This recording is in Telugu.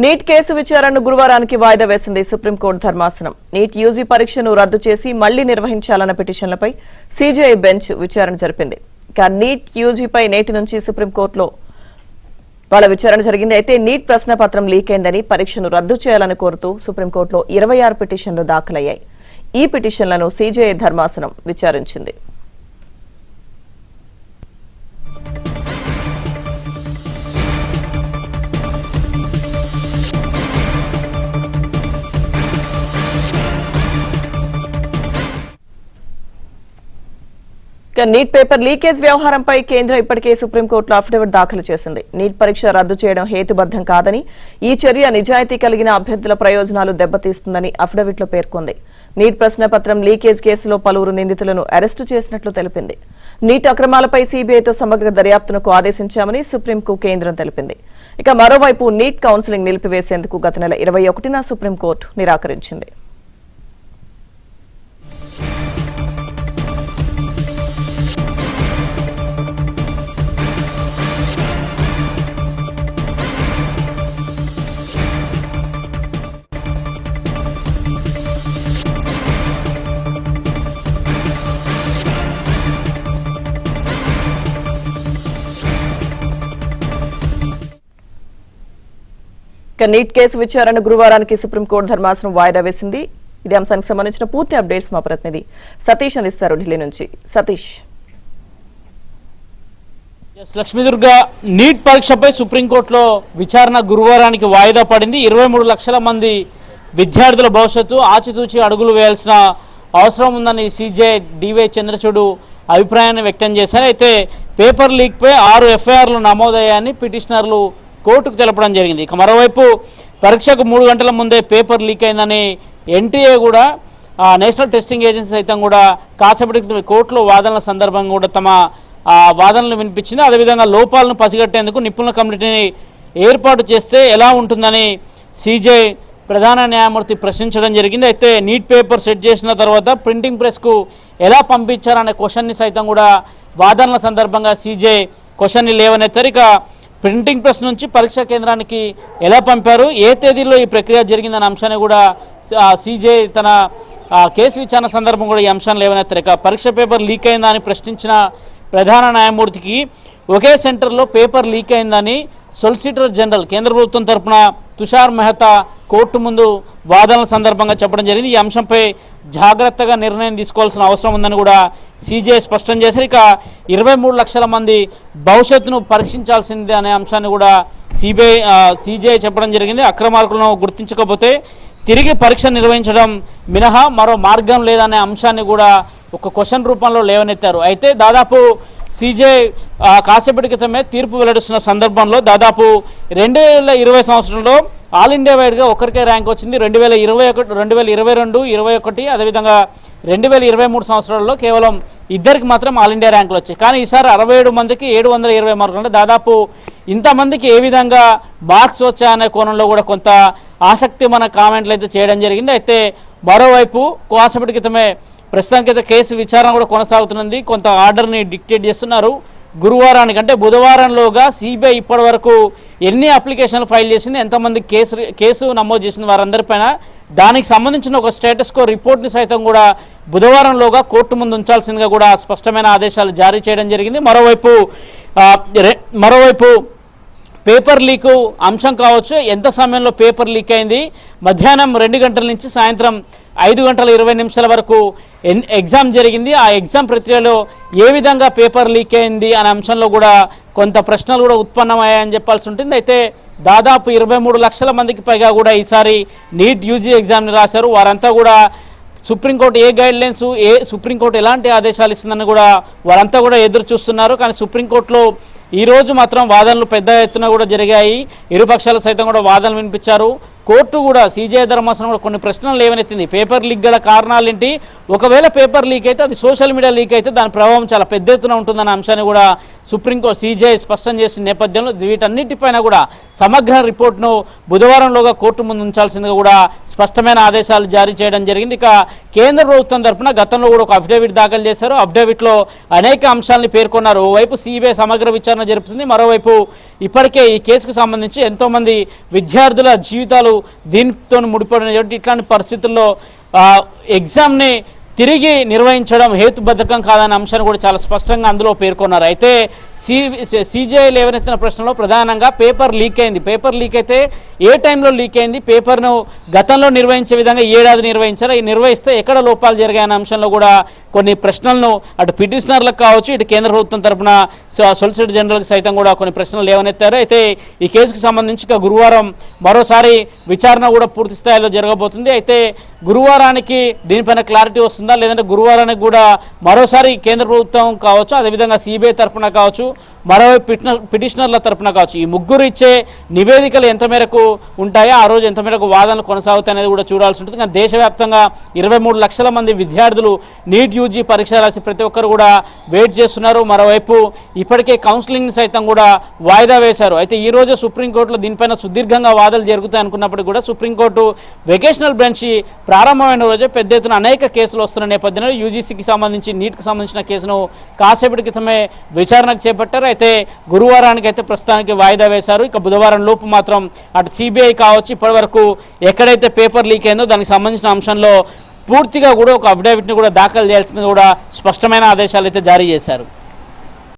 నీట్ కేసు విచారణను గురువారానికి వాయిదా వేసింది సుప్రీంకోర్టు ధర్మాసనం. నీట్ యూజీ పరీక్షను రద్దు చేసి మళ్లీ నిర్వహించాలన్న పిటిషన్లపై సీజేఐ బెంచ్ విచారణ జరిపింది. ఇక నీట్ యూజీపై నేటి నుంచి సుప్రీంకోర్టులో వాళ్ళ విచారణ జరిగింది. అయితే నీట్ ప్రశ్నపత్రం లీక్ అయిందని పరీక్షను రద్దు చేయాలని కోరుతూ సుప్రీంకోర్టులో 26 పిటిషన్లు దాఖలయ్యాయి. ఈ పిటిషన్లను సీజేఐ ధర్మాసనం విచారించింది. నీట్ పేపర్ లీకేజ్ వ్యవహారంపై కేంద్రం ఇప్పటికే సుప్రీంకోర్టులో అఫిడవిట్ దాఖలు చేసింది. నీట్ పరీక్ష రద్దు చేయడం హేతుబద్దం కాదని, ఈ చర్య నిజాయితీ కలిగిన అభ్యర్థుల ప్రయోజనాలు దెబ్బతీస్తుందని అఫిడవిట్లో పేర్కొంది. నీట్ ప్రశ్నపత్రం లీకేజ్ కేసులో పలువురు నిందితులను అరెస్టు చేసినట్లు తెలిపింది. నీట్ అక్రమాలపై సీబీఐతో సమగ్ర దర్యాప్తునకు ఆదేశించామని సుప్రీంకు కేంద్రం తెలిపింది. ఇక మరోవైపు నీట్ కౌన్సిలింగ్ నిలిపివేసేందుకు గత నెల 21న సుప్రీంకోర్టు నిరాకరించింది. నీట్ కేసు విచారణ గురువారానికి సుప్రీంకోర్టు ధర్మాసనం వాయిదా వేసింది. ఇదే అంశానికి సంబంధించిన పూర్తి అప్డేట్స్ మా ప్రతినిధి సతీష్ అందిస్తారు ఢిల్లీ నుంచి. సతీష్. లక్ష్మీదుర్గ, నీట్ పరీక్షపై సుప్రీంకోర్టులో విచారణ గురువారానికి వాయిదా పడింది. 23 లక్షల మంది విద్యార్థుల భవిష్యత్తు ఆచితూచి అడుగులు వేయాల్సిన అవసరం ఉందని సీజే డివై చంద్రచూడ్ అభిప్రాయాన్ని వ్యక్తం చేశారు. అయితే పేపర్ లీక్పై 6 ఎఫ్ఐఆర్లు నమోదయ్యాయని పిటిషనర్లు కోర్టుకు తెలపడం జరిగింది. ఇక మరోవైపు పరీక్షకు 3 గంటల ముందే పేపర్ లీక్ అయిందని ఎన్టీఏ కూడా నేషనల్ టెస్టింగ్ ఏజెన్సీ సైతం కూడా కాసేపటి కోర్టులో వాదనల సందర్భంగా కూడా తమ వాదనలు వినిపించింది. అదేవిధంగా లోపాలను పసిగట్టేందుకు నిపుణుల కమిటీని ఏర్పాటు చేస్తే ఎలా ఉంటుందని సీజే ప్రధాన న్యాయమూర్తి ప్రశ్నించడం జరిగింది. అయితే నీట్ పేపర్ సెట్ చేసిన తర్వాత ప్రింటింగ్ ప్రెస్కు ఎలా పంపించారనే క్వశ్చన్ని సైతం కూడా వాదనల సందర్భంగా సీజే క్వశ్చన్ని లేవనెత్తారు. ఇక ప్రింటింగ్ ప్రెస్ నుంచి పరీక్షా కేంద్రానికి ఎలా పంపారు, ఏ తేదీలో ఈ ప్రక్రియ జరిగిందనే అంశాన్ని కూడా సీజే తన కేసు విచారణ సందర్భం కూడా ఈ అంశాన్ని లేవనెత్తారు. ఇక పరీక్ష పేపర్ లీక్ అయిందా అని ప్రశ్నించిన ప్రధాన న్యాయమూర్తికి ఒకే సెంటర్లో పేపర్ లీక్ అయిందని సొలిసిటర్ జనరల్ కేంద్ర ప్రభుత్వం తరఫున తుషార్ మెహతా కోర్టు ముందు వాదనల సందర్భంగా చెప్పడం జరిగింది. ఈ అంశంపై జాగ్రత్తగా నిర్ణయం తీసుకోవాల్సిన అవసరం ఉందని కూడా సీజే స్పష్టం చేశారు. ఇక 23 లక్షల మంది భవిష్యత్తును పరీక్షించాల్సిందే అనే అంశాన్ని కూడా సీజే చెప్పడం జరిగింది. అక్రమార్కులను గుర్తించకపోతే తిరిగి పరీక్ష నిర్వహించడం మినహా మరో మార్గం లేదనే అంశాన్ని కూడా ఒక క్వశ్చన్ రూపంలో లేవనెత్తారు. అయితే దాదాపు సీజే కాసేపటి క్రితమే తీర్పు వెల్లడిస్తున్న సందర్భంలో దాదాపు 2020 సంవత్సరంలో ఆల్ ఇండియా వైడ్గా ఒకరికే ర్యాంక్ వచ్చింది. 2021, 2022, 2021 అదేవిధంగా 2023 సంవత్సరాల్లో కేవలం ఇద్దరికి మాత్రం ఆల్ ఇండియా ర్యాంకులు వచ్చాయి. కానీ ఈసారి 67 మందికి 720 మార్కులు, అంటే దాదాపు ఇంతమందికి ఏ విధంగా మార్క్స్ వచ్చాయనే కోణంలో కూడా కొంత ఆసక్తి మన కామెంట్లు అయితే చేయడం జరిగింది. అయితే మరోవైపు కాసేపటి క్రితమే ప్రస్తుతానికైతే కేసు విచారణ కూడా కొనసాగుతున్నది. కొంత ఆర్డర్ని డిక్టేట్ చేస్తున్నారు. గురువారానికి అంటే బుధవారంలోగా సిబిఐ ఇప్పటి వరకు ఎన్ని అప్లికేషన్లు ఫైల్ చేసింది, ఎంతమంది కేసు నమోదు చేసింది వారందరిపైన దానికి సంబంధించిన ఒక స్టేటస్ కో రిపోర్ట్ని సైతం కూడా బుధవారంలోగా కోర్టు ముందు ఉంచాల్సిందిగా కూడా స్పష్టమైన ఆదేశాలు జారీ చేయడం జరిగింది. మరోవైపు పేపర్ లీకు అంశం కావచ్చు, ఎంత సమయంలో పేపర్ లీక్ అయింది, మధ్యాహ్నం 2 గంటల నుంచి సాయంత్రం 5:20 వరకు ఎగ్జామ్ జరిగింది. ఆ ఎగ్జామ్ ప్రక్రియలో ఏ విధంగా పేపర్ లీక్ అయింది అనే అంశంలో కూడా కొంత ప్రశ్నలు కూడా ఉత్పన్నమయ్యాయని చెప్పాల్సి ఉంటుంది. అయితే దాదాపు 23 లక్షల మందికి పైగా కూడా ఈసారి నీట్ యూజీ ఎగ్జామ్ని రాశారు. వారంతా కూడా సుప్రీంకోర్టు ఏ గైడ్లైన్స్, సుప్రీంకోర్టు ఎలాంటి ఆదేశాలు ఇస్తుందని కూడా వారంతా కూడా ఎదురు చూస్తున్నారు. కానీ సుప్రీంకోర్టులో ఈరోజు మాత్రం వాదనలు పెద్ద ఎత్తున కూడా జరిగాయి. ఇరుపక్షాలు సైతం కూడా వాదనలు వినిపించారు. కోర్టు కూడా సీజే ధర్మాసనం కూడా కొన్ని ప్రశ్నలు లేవనెత్తింది. పేపర్ లీక్ గల కారణాలు ఏంటి, ఒకవేళ పేపర్ లీక్ అయితే అది సోషల్ మీడియా లీక్ అయితే దాని ప్రభావం చాలా పెద్ద ఎత్తున ఉంటుందన్న అంశాన్ని కూడా సుప్రీంకోర్టు సిజేఐ స్పష్టం చేసిన నేపథ్యంలో వీటన్నిటిపైన కూడా సమగ్ర రిపోర్ట్ను బుధవారంలోగా కోర్టు ముందు ఉంచాల్సిందిగా కూడా స్పష్టమైన ఆదేశాలు జారీ చేయడం జరిగింది. ఇక కేంద్ర ప్రభుత్వం తరఫున గతంలో కూడా ఒక అఫిడవిట్ దాఖలు చేశారు. అఫిడవిట్లో అనేక అంశాలను పేర్కొన్నారు. ఓవైపు సిబిఐ సమగ్ర విచారణ జరుపుతుంది, మరోవైపు ఇప్పటికే ఈ కేసుకు సంబంధించి ఎంతోమంది విద్యార్థుల జీవితాలు దీంతో ముడిపడిన ఇట్లాంటి పరిస్థితుల్లో ఎగ్జామ్ని తిరిగి నిర్వహించడం హేతుబద్ధకం కాదనే అంశాన్ని కూడా చాలా స్పష్టంగా అందులో పేర్కొన్నారు. అయితే సిజేఐ లేవనెత్తిన ప్రశ్నలో ప్రధానంగా పేపర్ లీక్ అయింది. పేపర్ లీక్ అయితే ఏ టైంలో లీక్ అయింది, పేపర్ను గతంలో నిర్వహించే విధంగా ఏడాది నిర్వహించారు, నిర్వహిస్తే ఎక్కడ లోపాలు జరిగాయనే అంశంలో కూడా కొన్ని ప్రశ్నలను అటు పిటిషనర్లకు కావచ్చు, ఇటు కేంద్ర ప్రభుత్వం తరఫున సొలిసిటర్ జనరల్కి సైతం కూడా కొన్ని ప్రశ్నలు లేవనెత్తారు. అయితే ఈ కేసుకు సంబంధించి గురువారం మరోసారి విచారణ కూడా పూర్తి స్థాయిలో జరగబోతుంది. అయితే గురువారానికి దీనిపైన క్లారిటీ వస్తుందా, లేదంటే గురువారానికి కూడా మరోసారి కేంద్ర ప్రభుత్వం కావచ్చు, అదేవిధంగా సిబిఐ తరఫున కావచ్చు, మరోవైపు పిటిషనర్ల తరఫున కావచ్చు, ఈ ముగ్గురు ఇచ్చే నివేదికలు ఎంత మేరకు ఉంటాయో, ఆ రోజు ఎంత మేరకు వాదనలు కొనసాగుతాయి అనేది కూడా చూడాల్సి ఉంటుంది. కానీ దేశవ్యాప్తంగా 23 లక్షల మంది విద్యార్థులు నీట్ యూజీ పరీక్ష రాసి ప్రతి ఒక్కరు కూడా వెయిట్ చేస్తున్నారు. మరోవైపు ఇప్పటికే కౌన్సిలింగ్ సైతం కూడా వాయిదా వేశారు. అయితే ఈ రోజు సుప్రీంకోర్టులో దీనిపైన సుదీర్ఘంగా వాదనలు జరుగుతాయి అనుకున్నప్పటికీ కూడా సుప్రీంకోర్టు వెకేషనల్ బెంచ్ ప్రారంభమైన రోజే పెద్ద ఎత్తున అనేక కేసులు వస్తున్న నేపథ్యంలో యూజీసీకి సంబంధించి నీట్కి సంబంధించిన కేసును కాసేపటి క్రితమే విచారణకు చేపట్టారు. అయితే గురువారానికి అయితే ప్రస్తుతానికి వాయిదా వేశారు. ఇక బుధవారం లోపు మాత్రం అటు సిబిఐ కావచ్చు, ఇప్పటి వరకు ఎక్కడైతే పేపర్ లీక్ అయిందో దానికి సంబంధించిన అంశంలో పూర్తిగా కూడా ఒక అఫిడవిట్ని కూడా దాఖలు చేయాల్సింది కూడా స్పష్టమైన ఆదేశాలు అయితే జారీ చేశారు.